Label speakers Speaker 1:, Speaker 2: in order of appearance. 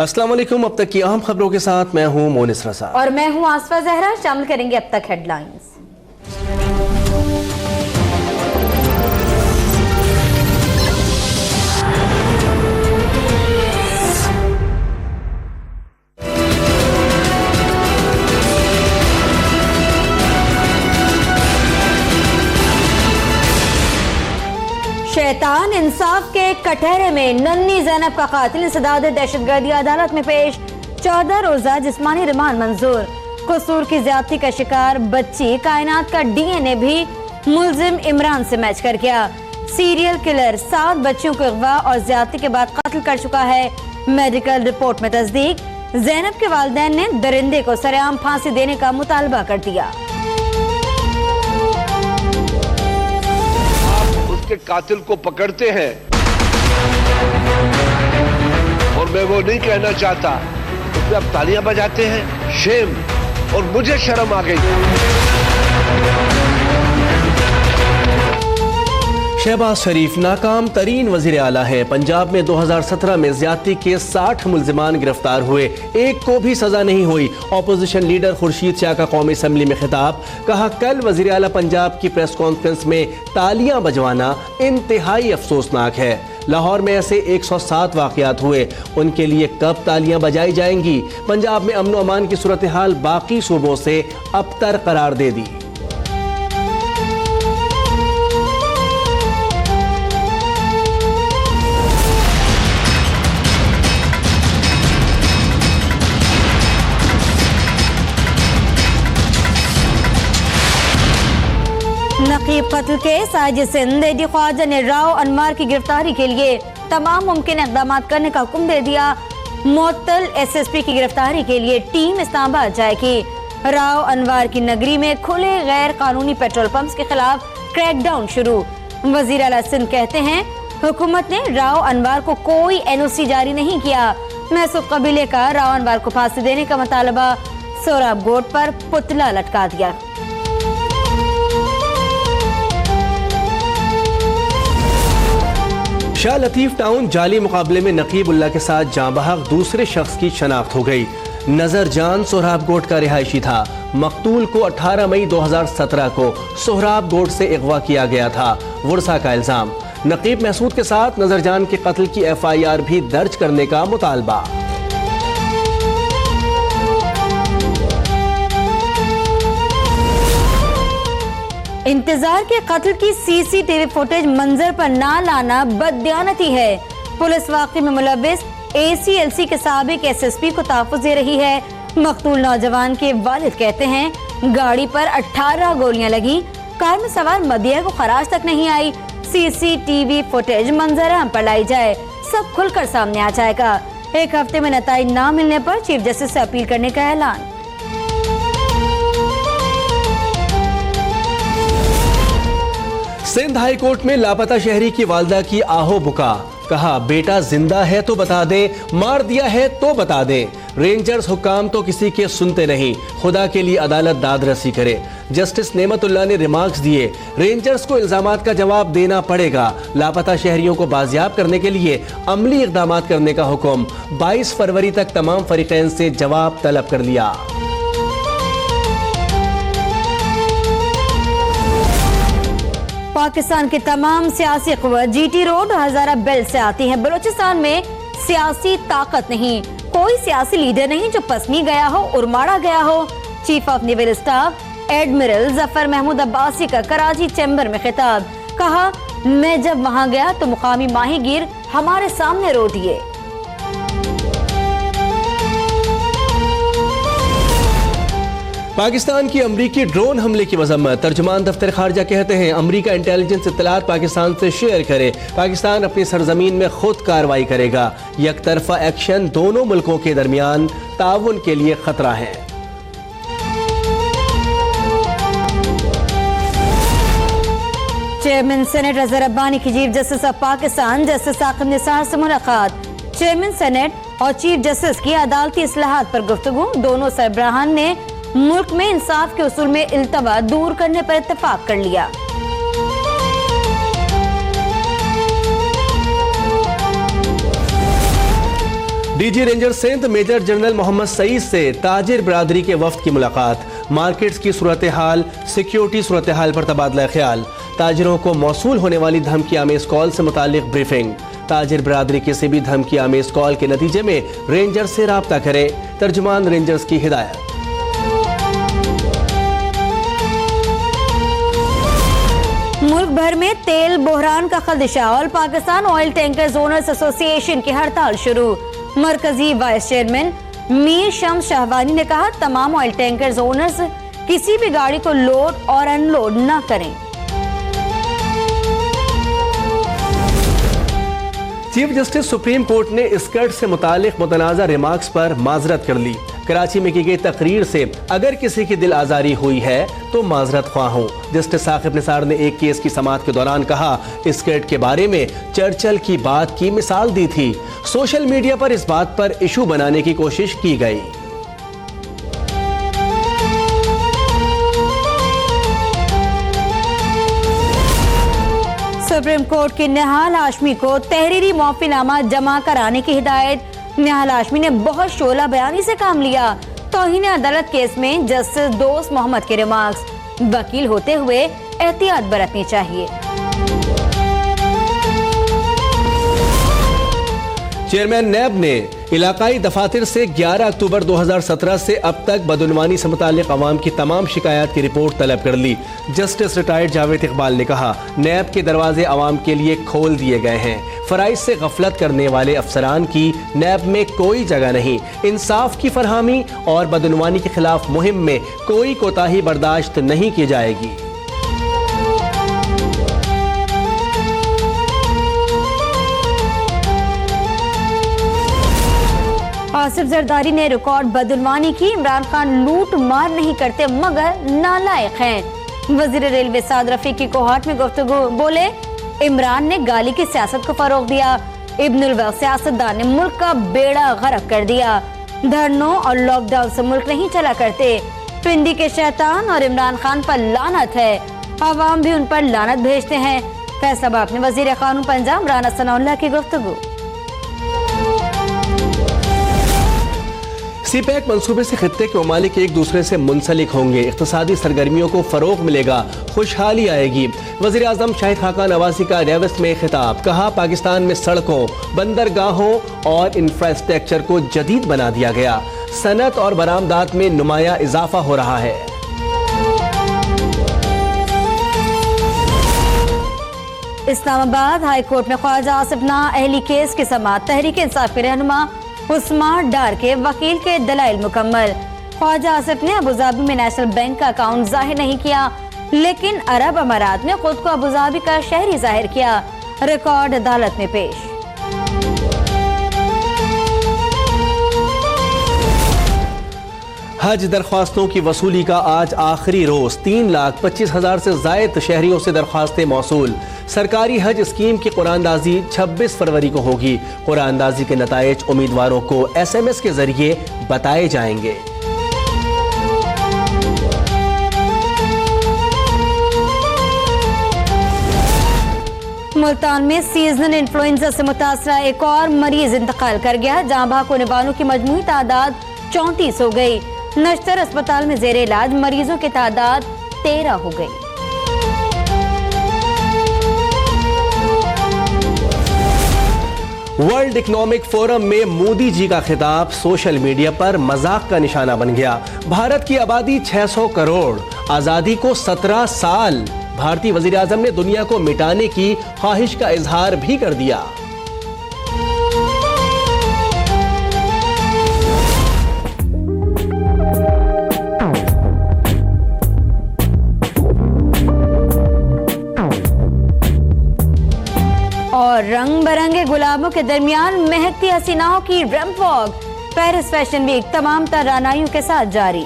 Speaker 1: अस्सलाम वालेकुम। अब तक की अहम खबरों के साथ मैं हूं मोनिस रसा
Speaker 2: और मैं हूं आसफा जहरा। शामिल करेंगे अब तक हेडलाइंस। शैतान इंसाफ के कटहरे में नन्ही जैनब का कातिल इंसदाद दहशतगर्दी अदालत में पेश। 14 रोजा जिस्मानी रिमांड मंजूर। कसूर की ज्यादती का शिकार बच्ची कायनात का डीएनए भी मुल्जिम इमरान से मैच कर गया। सीरियल किलर 7 बच्चियों को अगवा और ज्यादती के बाद कत्ल कर चुका है। मेडिकल रिपोर्ट में तस्दीक। जैनब के वालिदैन ने दरिंदे को सरेआम फांसी देने का मुतालबा कर दिया।
Speaker 3: के कातिल को पकड़ते हैं और मैं वो नहीं कहना चाहता, उसमें अब तालियां बजाते हैं। शेम। और मुझे शर्म आ गई।
Speaker 1: शहबाज शरीफ नाकाम तरीन वजीर आला है। पंजाब में 2017 में ज्यादती के 60 मुल्जिमान गिरफ्तार हुए, एक को भी सजा नहीं हुई। ऑपोजिशन लीडर खुर्शीद शाह का कौमी असम्बली में खिताब। कहा, कल वजीर आला पंजाब की प्रेस कॉन्फ्रेंस में तालियां बजवाना इंतहाई अफसोसनाक है। लाहौर में ऐसे 107 वाकयात हुए, उनके लिए कब तालियां बजाई जाएंगी। पंजाब में अमन अमान की सूरत हाल बाकी सूबों से अबतर करार दे दी।
Speaker 2: नकीब कत्ल केस आज सिंध एडी ख्वाजा ने राव अनवार की गिरफ्तारी के लिए तमाम मुमकिन इक़दाम करने का हुक्म दे दिया। मुअत्तल एसएसपी की गिरफ्तारी के लिए टीम इस्लामाबाद जाएगी। राव अनवार की नगरी में खुले गैर कानूनी पेट्रोल पंप्स के खिलाफ क्रैकडाउन शुरू। वजीर आला सिंध कहते हैं, हुकूमत ने राव अनवार को कोई एनओसी जारी नहीं किया। महसूब कबीले का राव अनवार को फांसी देने का मुतालबा। सोहराब गोट पर पुतला लटका दिया।
Speaker 1: शाह लतीफ टाउन जाली मुकाबले में नकीबुल्लाह के साथ जांबहक दूसरे शख्स की शनाख्त हो गई। नजर जान सोहराब गोट का रिहायशी था। मकतूल को 18 मई 2017 को सोहराब गोट से अगवा किया गया था। वर्सा का इल्जाम। नकीब महसूद के साथ नजर जान के कत्ल की FIR भी दर्ज करने का मुतालबा।
Speaker 2: इंतजार के कत्ल की CCTV फुटेज मंजर पर ना लाना बददियानती है। पुलिस वाकई में मुलविस ACLC के साबिक SSP को तहफ़्फ़ुज़ दे रही है। मकतूल नौजवान के वालिद कहते हैं, गाड़ी पर 18 गोलियां लगी, कार में सवार मदिया को खराज तक नहीं आई। CCTV फुटेज मंजर आम पर लाई जाए, सब खुलकर सामने आ जाएगा। 1 हफ्ते में नताइज ना मिलने पर चीफ जस्टिस से अपील करने का ऐलान।
Speaker 1: सिंध हाई कोर्ट में लापता शहरी की वालदा की आहो बुका। कहा, बेटा जिंदा है तो बता दे, मार दिया है तो बता दे। रेंजर्स हुक्काम तो किसी के सुनते नहीं, खुदा के लिए अदालत दाद रसी करे। जस्टिस नेमतुल्लाह ने रिमार्क्स दिए, रेंजर्स को इल्जामात का जवाब देना पड़ेगा। लापता शहरियों को बाजियाब करने के लिए अमली इक़दाम करने का हुक्म। 22 फरवरी तक तमाम फरीक़ैन से जवाब तलब कर लिया।
Speaker 2: पाकिस्तान के तमाम सियासी क़ुव्वत GT रोड और हज़ारा बेल्ट से आती हैं। बलूचिस्तान में सियासी ताकत नहीं, कोई सियासी लीडर नहीं जो पसनी गया हो, उर्माड़ा गया हो। Chief of naval staff admiral Zafar Mahmood Abbasi का कराची चैम्बर में खिताब। कहा, मैं जब वहां गया तो मुकामी माहीगीर हमारे सामने रो दिए।
Speaker 1: पाकिस्तान की अमरीकी ड्रोन हमले की मजम्मत। तर्जुमान दफ्तर खारजा कहते हैं, अमरीका इंटेलिजेंस इत्तलात पाकिस्तान से शेयर करे, पाकिस्तान अपनी सरजमीन में खुद कार्रवाई करेगा। यकतरफा एक्शन दोनों मुल्कों के दरमियान ताउन के लिए खतरा है।
Speaker 2: चेयरमैन सेनेट अजहर अब्बानी की chief justice of Pakistan justice Saqib Nisar से मुलाकात। चेयरमैन सेनेट और चीफ जस्टिस की अदालती इस्लाहात पर गुफ्तगू। दोनों सरबराहान ने मुल्क में इंसाफ के उसूल में इल्तवा दूर करने पर इत्तेफाक कर लिया।
Speaker 1: DG ranger Sindh major general Mohammad Saeed से ताजिर बरादरी के वफ्द की मुलाकात, मार्केट्स की सूरत हाल, सिक्योरिटी सूरत हाल पर तबादला ख्याल, ताजिरों को मौसूल होने वाली धमकी आमेज कॉल से मुतालिक ब्रीफिंग, ताजिर बरादरी किसी भी धमकी आमेज कॉल के नतीजे में रेंजर से राब्ता करे, तर्जुमान रेंजर्स की हिदायत।
Speaker 2: मुल्क भर में तेल बहरान का खदशा और Pakistan oil tankers owners association की हड़ताल शुरू। मरकजी वाइस चेयरमैन मीर शम्स शाहवानी ने कहा, तमाम ऑयल टैंकर्स ओनर्स किसी भी गाड़ी को लोड और अनलोड न करें।
Speaker 1: चीफ जस्टिस सुप्रीम कोर्ट ने स्कर्ट से मुतालिक मुतनाज़ा रिमार्क्स पर माजरत कर ली। कराची में की गई तकरीर से अगर किसी की दिल आजारी हुई है तो माजरत ख्वाह हूँ। जस्टिस साकिब निसार ने एक केस की समाअत के दौरान कहा, स्कर्ट के बारे में चर्चिल की बात की मिसाल दी थी। सोशल मीडिया पर इस बात पर इशू बनाने की कोशिश की गई।
Speaker 2: सुप्रीम कोर्ट की निहाल हाशमी को तहरीरी मुआफ़ीनामा जमा कराने की हिदायत। निहाल हाशमी ने बहुत शोला बयानी से काम लिया। तौहीन अदालत केस में जस्टिस दोस्त मोहम्मद के रिमार्क्स, वकील होते हुए एहतियात बरतनी चाहिए।
Speaker 1: चेयरमैन नैब ने इलाकाई दफातर से 11 अक्टूबर 2017 से अब तक बदउनवानी से मुतालिक अवाम की तमाम शिकायत की रिपोर्ट तलब कर ली। जस्टिस रिटायर्ड जावेद इकबाल ने कहा, नैब के दरवाजे अवाम के लिए खोल दिए गए हैं। फराइज से गफलत करने वाले अफसरान की नैब में कोई जगह नहीं। इंसाफ की फरहमी और बदउनवानी के खिलाफ मुहिम में कोई कोताही बर्दाश्त नहीं की जाएगी।
Speaker 2: आसिफ जरदारी ने रिकॉर्ड बदउनवानी की। इमरान खान लूट मार नहीं करते मगर नालायक हैं। वजीर रेलवे साद रफीक की कोहाट में गुफ्तगू बोले, इमरान ने गाली की सियासत को फरोग दिया। इब्नुल वक्त सियासतदान ने मुल्क का बेड़ा गर्क कर दिया। धरनों और लॉकडाउन से मुल्क नहीं चला करते। पिंडी के शैतान और इमरान खान पर लानत है। अवाम भी उन पर लानत भेजते हैं। फैसलाबाद में वजीर कानून पंजाब राना सनाउल्लाह की गुफ्तगू।
Speaker 1: सीपैक मंसूबे से खित्ते के ममालिक एक दूसरे से मुंसलिक होंगे, इक्तिसादी सरगर्मियों को फरोग मिलेगा, खुशहाली आएगी। वज़ीर आज़म शाहिद खाकान नवाज़ी का रेवस में खिताब, कहा, पाकिस्तान में सड़कों, बंदरगाहों और इंफ्रास्ट्रक्चर को जदीद बना दिया गया। सनत और बरामदात में नुमाया इजाफा हो रहा है।
Speaker 2: इस्लामाबाद हाई कोर्ट में ख्वाजा आसिफ नाअहली केस की समाअत। तहरीक इंसाफ के रहनुमा उस्मान डार के वकील के दलाइल मुकम्मल। ख्वाजा आसिफ ने अबुधाबी में नेशनल बैंक का अकाउंट जाहिर नहीं किया, लेकिन अरब अमारात में खुद को अबुधाबी का शहरी जाहिर किया। रिकॉर्ड अदालत में पेश।
Speaker 1: हज दरख्वास्तों की वसूली का आज आखिरी रोज। 3,25,000 से जायद शहरियों से दरख्वास्तें मौसूल। सरकारी हज स्कीम की कुरानदाजी 26 फरवरी को होगी। कुरानदाजी के नताइज उम्मीदवारों को SMS के जरिए बताए जाएंगे।
Speaker 2: मुल्तान में सीजनल इन्फ्लुएंजा से मुतासरा एक और मरीज इंतकाल कर गया। जहां भाग होने वालों की मजमूई तादाद 34 हो गई। नश्तर अस्पताल में जेर इलाज मरीजों की तादाद 13 हो गई।
Speaker 1: वर्ल्ड इकोनॉमिक फोरम में मोदी जी का खिताब सोशल मीडिया पर मजाक का निशाना बन गया। भारत की आबादी 600 करोड़, आजादी को 17 साल। भारतीय वजीर आजम ने दुनिया को मिटाने की ख्वाहिश का इजहार भी कर दिया।
Speaker 2: और रंग बिरंगे गुलाबों के दरमियान महकती हसीनाओं की ramp walk. Paris fashion week तमाम तरानाइयों के साथ जारी।